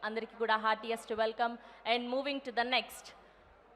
అందరికీ కూడా heartiest welcome. And moving to the next,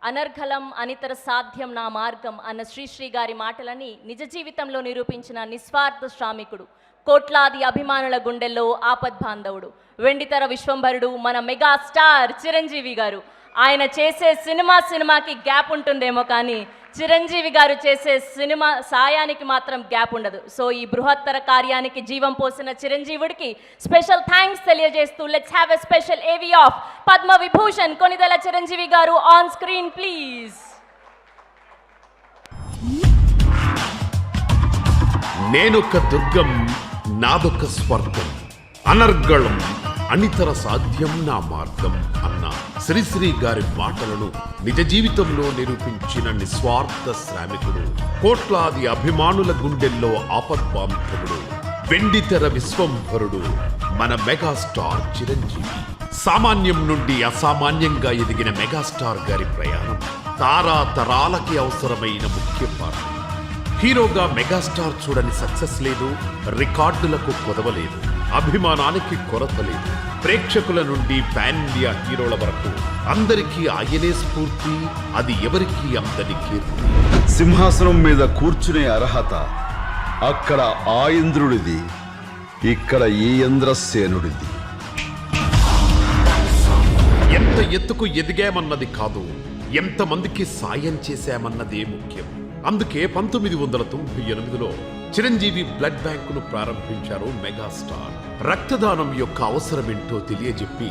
అనర్ఘలం అనితర సాధ్యం నా మార్గం అన్న శ్రీశ్రీ గారి మాటలని నిజ జీవితంలో నిరూపించిన నిస్వార్థ శ్రామికుడు, కోట్లాది అభిమానుల గుండెల్లో ఆపద్బాంధవుడు, వెండితెర విశ్వంభరుడు, మన మెగా స్టార్ చిరంజీవి గారు. ఆయన చేసే సినిమాకి గ్యాప్ ఉంటుందేమో కానీ చిరంజీవి గారు చేసే సినిమా సాయానికి మాత్రం గ్యాప్ ఉండదు. సో ఈ బృహత్తర కార్యానికి జీవం పోసిన చిరంజీవుడికి స్పెషల్ థ్యాంక్స్ తెలియజేస్తూ లెట్స్ హ్యావ్ ఎ స్పెషల్ ఏవి ఆఫ్ పద్మ విభూషణ్ కొనిదెల చిరంజీవి గారు ఆన్ స్క్రీన్ ప్లీజ్. నేనొక దుర్గం నాదొక స్వర్గం, అనర్గళం అనితర సాధ్యం నా మార్గం అన్న శ్రీశ్రీ గారి మాటలను నిజ జీవితంలో నిరూపించిన నిస్వార్థ శ్రామికుడు, కోట్లాది అభిమానుల గుండెల్లో ఆపద్బాంధవుడు, వెండితెర విశ్వంభరుడు, మన మెగాస్టార్ చిరంజీవి. సామాన్యం నుండి అసామాన్యంగా ఎదిగిన మెగాస్టార్ గారి ప్రయాణం తారా తరాలకి అవసరమైన ముఖ్య పాత్ర. హీరోగా మెగాస్టార్ చూడని సక్సెస్ లేదు, రికార్డులకు కొదవలేదు, అభిమానానికి కొరత లేదు. ప్రేక్షకుల నుండి పాన్ ఇండియా హీరోల వరకు అందరికీ ఆయనే స్ఫూర్తి, అది ఎవరికీ అందని కీర్తి. సింహాసనం మీద కూర్చునే అర్హత అక్కడ ఆ ఇంద్రుడిది, ఇక్కడ ఈ ఇంద్రసేనుడిది. ఎంత ఎత్తుకు ఎదిగామన్నది కాదు, ఎంతమందికి సాయం చేశామన్నదే ముఖ్యం. అందుకే 1998లో చిరంజీవి బ్లడ్ బ్యాంకును ప్రారంభించారు మెగాస్టార్. రక్తదానం యొక్క అవసరమేంటో తెలియజెప్పి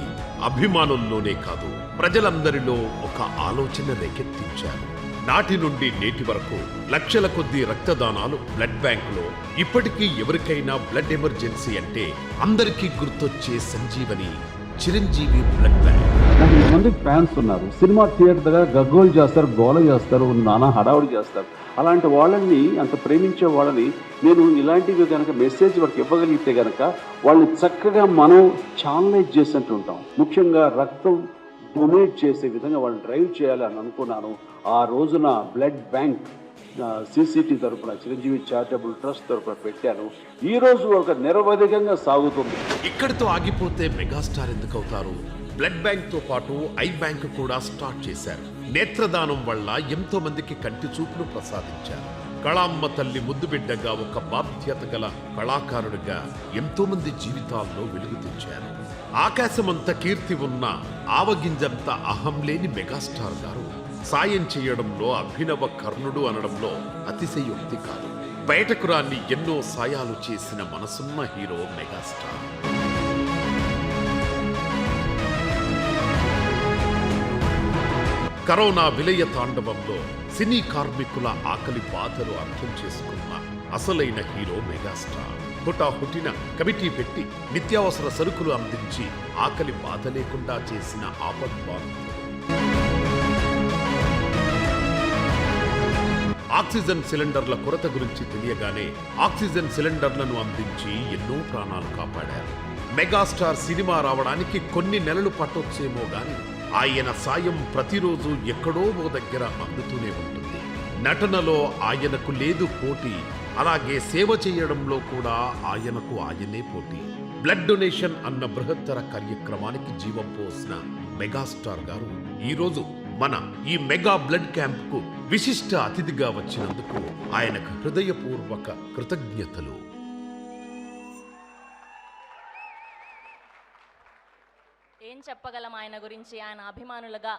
అభిమానుల్లోనే కాదు ప్రజలందరిలో ఒక ఆలోచన రేకెత్తించారు. నాటి నుండి నేటి వరకు లక్షల కొద్ది రక్తదానాలు బ్లడ్ బ్యాంకులో. ఇప్పటికీ ఎవరికైనా బ్లడ్ ఎమర్జెన్సీ అంటే అందరికీ గుర్తొచ్చే సంజీవని చిరంజీవి బ్లడ్ బ్యాంక్. మంది ఫ్యాన్స్ ఉన్నారు. సినిమా థియేటర్ దగ్గర గగ్గోలు చేస్తారు, గోల చేస్తారు, నానా హడావుడి చేస్తారు. అలాంటి వాళ్ళని, అంత ప్రేమించే వాళ్ళని నేను ఇలాంటివి కనుక మెసేజ్ వాళ్ళకి ఇవ్వగలిగితే కనుక వాళ్ళని చక్కగా మనం ఛానలైజ్ చేసినట్టు ఉంటాం. ముఖ్యంగా రక్తం డొనేట్ చేసే విధంగా వాళ్ళని డ్రైవ్ చేయాలి అని అనుకున్నాను. ఆ రోజున బ్లడ్ బ్యాంక్ సిసిటి తరఫున చిరంజీవి చారిటబుల్ ట్రస్ట్ తరఫున పెట్టాను. ఈ రోజు ఒక నిరవధికంగా సాగుతుంది. ఇక్కడితో ఆగిపోతే మెగాస్టార్ ఎందుకు అవుతారు? బ్లడ్ బ్యాంక్ తో పాటు ఐ బ్యాంక్ కూడా స్టార్ట్ చేశారు. నేత్రదానం వల్ల ఎంతో మందికి కంటి చూపును ప్రసాదించారు. కళామ్మ తల్లి ముద్దు బిడ్డగా, ఒక బాధ్యత గల కళాకారుడిగా ఎంతో మంది జీవితాల్లో వెలుగు తెచ్చారు. ఆకాశమంత కీర్తి ఉన్న ఆవగింజంత అహం లేని మెగాస్టార్ గారు సాయం చేయడంలో అభినవ కర్ణుడు అనడంలో అతిశయోక్తి కాదు. బయటకు రాని ఎన్నో సాయాలు చేసిన మనసున్న హీరో మెగాస్టార్. కరోనా విలయ తాండవంలో సినీ కార్మికుల ఆకలి బాధలు అర్థం చేసుకున్న అసలైన హీరో మెగాస్టార్. హుటాహుటిన కమిటీ పెట్టి నిత్యావసర సరుకులు అందించి ఆకలి బాధ లేకుండా చేసిన ఆపద్బాంధవుడు. ఆక్సిజన్ సిలిండర్ల కొరత గురించి తెలియగానే ఆక్సిజన్ సిలిండర్లను అందించి ఎన్నో ప్రాణాలు కాపాడారు. మెగాస్టార్ సినిమా రావడానికి కొన్ని నెలలు పట్టొచ్చేమో గాని ఆయన సాయం ప్రతిరోజు ఎక్కడో ఓ దగ్గర అందుతూనే ఉంటుంది. నటనలో ఆయనకు లేదు పోటీ, అలాగే సేవ చేయడంలో కూడా ఆయనకు ఆయనే పోటీ. బ్లడ్ డొనేషన్ అన్న బృహత్తర కార్యక్రమానికి జీవం పోసిన మెగాస్టార్ గారు ఈరోజు మన ఈ మెగా బ్లడ్ క్యాంప్ కు విశిష్ట అతిథిగా వచ్చినందుకు ఆయనకు హృదయపూర్వక కృతజ్ఞతలు. ఏం చెప్పగలం ఆయన గురించి? ఆయన అభిమానులుగా